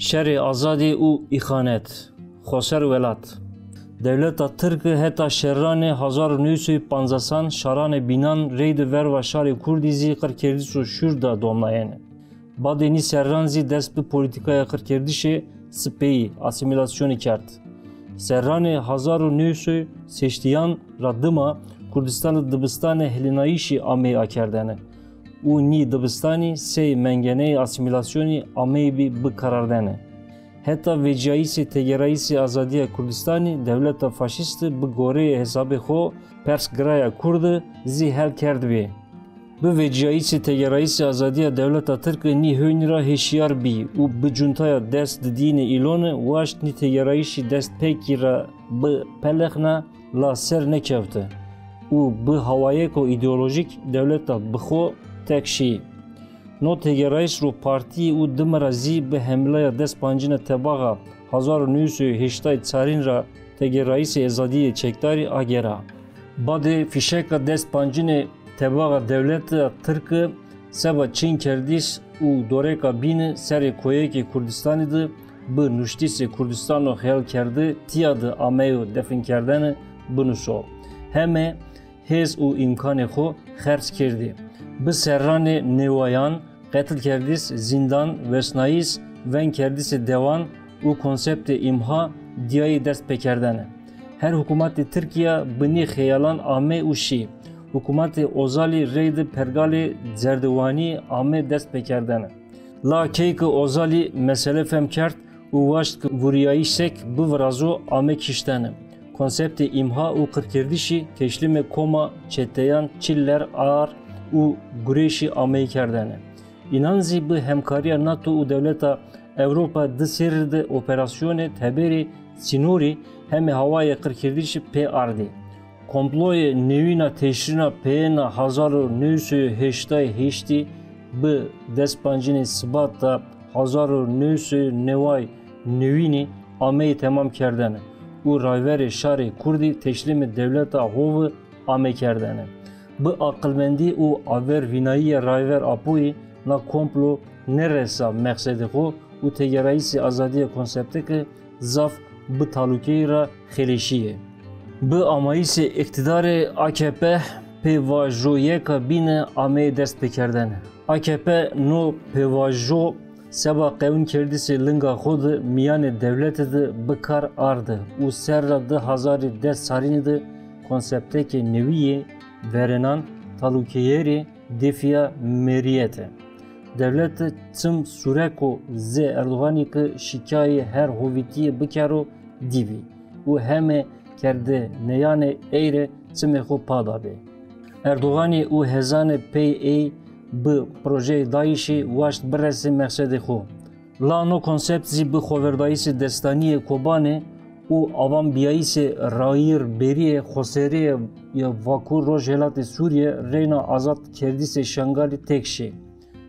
Şerê azadî û îxanet, Xweser Welat. Dewleta Tirk heta şerranê 1950 şaranê bînan rê di verva şarê Kurdî zî qirkerdîş û şûr da domnayene. Badênî serran zî dest bi polîtîkaya qirkerdîşê speyî asîmîlasyonê kerd. Serranê 1960 ra dima Kurdistanê dibistanê hilînayîşî Ameyê akerdene û nî dibistanî sê mengeneyê asîmîlasyonê Ameyê bî bikarardene. Heta veciyayîsê tegerayîsê azadiya Kurdistanê dewleta faşîst bi goreyê hesabê xwe persgiraya Kurd zî hel kerd vê. Bi veciyayîsê tegerayîsê azadiya dewleta Tirk nî hûnî ra hêşiyar bî û bi cuntaya dest di dînê îlonê waş nî tegerayîşî destpêkî ra bi pelexna la ser nekevte û bi hawayeko îdeolojîk dewleta bi xwe tekşî. No tegerayîş ro partiyê û dimira zî bi hemleya destpancîna tebaxa 1980 çarîn ra tegerayîsê ezadiyê çekdarî agera. Badê fîşeka destpancînê tebaxa dewleta Tirk seba Çîn kerdîş û doreka bîn serê koyekê Kurdistanê de bi nuştîsê Kurdistano xeyal kerdî tiya di Ameyê definkerdenê binûşo. Heme hêz û îmkanê xwe xerç kirdî. Bi serranê nêwayan, qetil kerdîs, zindan, wesnayîs, ven kerdîsê dewan û konseptê îmha diyayê dest pêkerdene. Her hikûmetê Tirkiya bi nî xeyalan Amê û şî. Hikûmetê Ozalî rê di pergalê zerdewanî Amê dest pêkerdene. La keyk Ozalî mesele fehm kerd û waşt ki vuriyayîşek bi virazo Amê kiştene. Konseptê îmha û qirkerdîşî teşlîmê koma çeteyan çiller ar û gurêşî Ameyê kerdene. İnan zî bi hemkariya NATO û dewleta Ewropa di sêr de operasyonê teberê Sînorî hemê hawayê qirkerdîşî pê ardî. Komployê nêwîna teşrîna peyêna 1980 bi destpancînê Sibat da 1990 Ameyê temam kerdene û rayverê şarê Kurdî teşlîmê dewleta Hov Amê kerdene. Bi aqilmendî û avervînayiya rayver Apoyê na komplo neresa mexsedê xwe û tegerayîsê azadiya konseptekê zaf bi talûkeyê ra xêlêşî ye. Bi amayîsê iktidarê AKP pêvajoyeka bîne Ameyê dest pêkerdene. AKP no pêvajo seba qewîn kerdîsê linga xwe di miyanê dewletê de bikar ardi û ser ra di hezarê dest salînê de konseptekê nêwî verenan talûkeyerê defiya meriyete. Devlet çim sureko zê Erdoganî ki şikayê her hovîtiyê bikero dîvî û heme kerde neyanê eyrê çimê xwe pada bê. Erdoganî û hezanê PA bi projeyê Daişê waşt birese mexsedê xwe. La no konsept zî bi xweverdayîsê destaniyê Kobanê û avambiyayîsê rayîr beriyê Xweserê ya Vakur Rojhilatê Sûriye rêna azad kerdîsê Şengalî tekşê.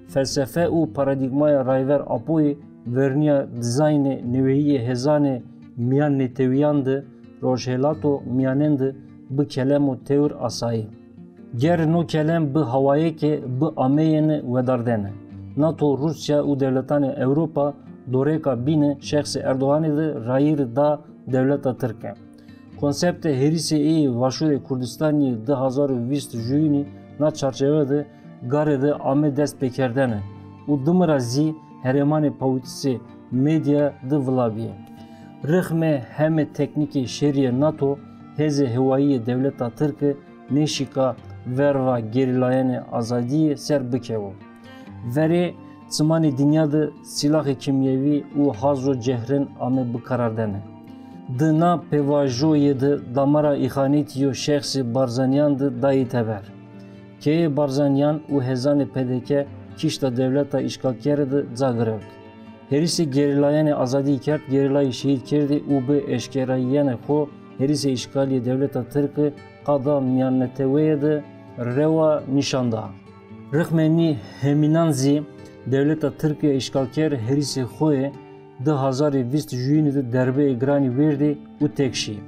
Felsefe û paradigmaya rayver Apoyê verniya dizaynê nêweyî hezanê miyan nêtewiyan de rojhilato miyanên de bi kelem û tewr asayî. Ger no kelem bi hawayekê bi Ameyên wedardene. NATO, Rusya û dewletanê Ewropa doreka bîne şexsê Erdoganê de rayîr da dewleta Tirk e. Konseptê herîsê ê Başûrê Kurdistanê 2020 na çarçeve de garê de Amê dest pêkerdene û dimira zî herêmanê pawtîsê medya di vilabiye. Rixmê hemê teknîkê şêriyê NATO hêzê hewayî dewleta Tirk nêşîka verva gerîlayenê azadiyê ser bikevo. Verê çimanê dinya de silahê kimyevî û hazo cehrin Amê bikarardene. Di na pêvajoyê de damara îxanîtiyo şexsê Barzanyan de dayê teber. Keyê Barzanyan û hezanê PDK kişta dewleta îşgalkerê de zagirevd. Herîsê gerîlayenê azadî kerd, gerîlayê şehîd kirdî û bi eşkerayiyena xwe herîsê îşgaliyê dewleta Tirk qada miyan neteweyê de rewa nîşanda. Rixmê nî hemînan zî dewleta Tirkiye îşgalker herîsê xwe 2020 de derbê giranî wêrdî û tekşî.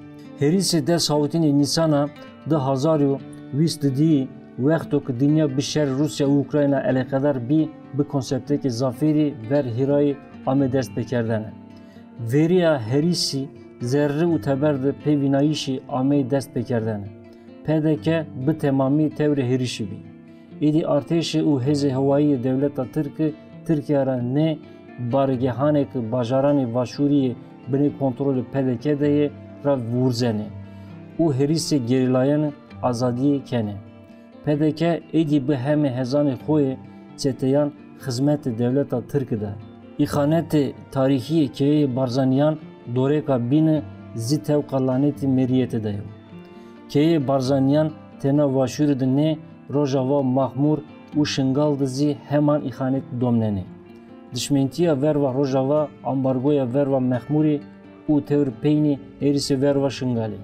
Herîsê dest hawtînê Nîsana 2020 wexto ki dinya bi şer Rusya û Ukrayna eleqedar bî bi konseptekê zaferî ver hîrayê ame dest bekerdene. Veriya herisi zerri u teberde pevinayişi ame dest bekerdene. Pedeke bi temami tevre herişi bi. İdi arteşi u heze havayı devleta Türkiye ra ne bargehanek bajarani vaşuriye bini kontrolü pedeke deye ra vurzene. U herisi gerilayan azadiye kene. Pedeke edi bi heme hezani xoye çeteyan hizmet devleta Türkiye'de. İhanet tarihi ki Barzaniyan doreka bin zitev kalaneti meriyete deyo. Ki Barzaniyan tena vaşuri ne Rojava Mahmur u şıngal dizi hemen ihanet domneni. Dişmentiya verva Rojava ambargoya verva Mahmuri u tevr peyni erisi verva şıngali.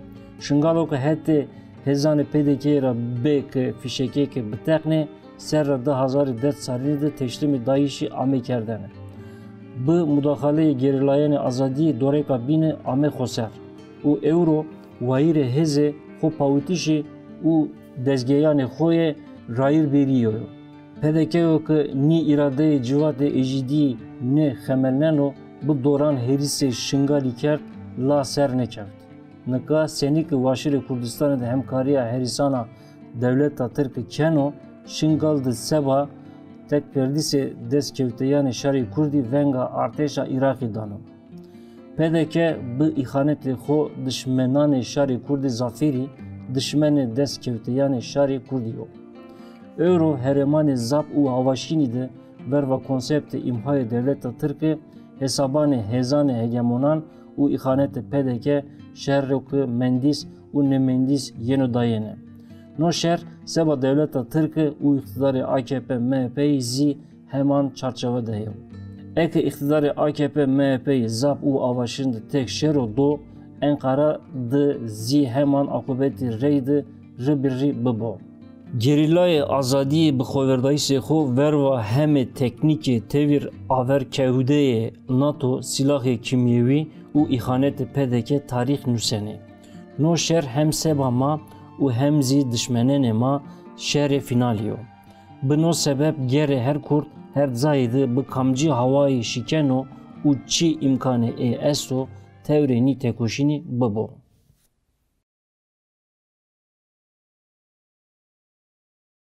Şıngalo ki hette hezane pedeke ra bek fişeke ki bitekne serra da hazari dert sarıydı teşlimi dayişi ame kerdene. Bu müdahale gerilayeni azadi doreka bini ame khoser. U euro vayire heze xo pavutişi u dezgeyane xoye rayir beriyor. Pedekeo ki ni irade civate ejidi ne xemelneno bu doran herise şıngali kert la ser ne kert. Nika senik vaşire Kurdistan'da hemkariya herisana devleta Türk keno şıngaldı seba tek perdise deskevteyane şari Kurdi venga arteşa Iraki dano. Pedeke bu ihanetli xo düşmenane şari Kurdi zafiri düşmene deskevteyane şari Kurdi yo. Euro heremane zap u havaşini de verva konsepte imhaya devleta Türkiye hesabane hezane hegemonan u ihanete pedeke şerrokı mendis u ne mendis yeno dayene. No şer seba devleta Türkiye u iktidarı AKP MHP'yi zi hemen çarçava deyo. Eke iktidarı AKP MHP'yi zap u avaşında tek şero do Ankara de zi hemen akıbeti reydi ribirri bibo. Gerilay azadi bi xoverdayî xo verva heme teknîkê tevîr averkewdeyê NATO silahê kimyewî û îxanetê pedeke tarîx nûsenê. No şer hem seba ma û hem zî dişmenenê ma şerê finaliyo. Bi no sebeb gerê her Kurd her zayê de bi kamcî hawayê şîkeno û çi imkanê ê eso tewrê nî tekoşînî bibo.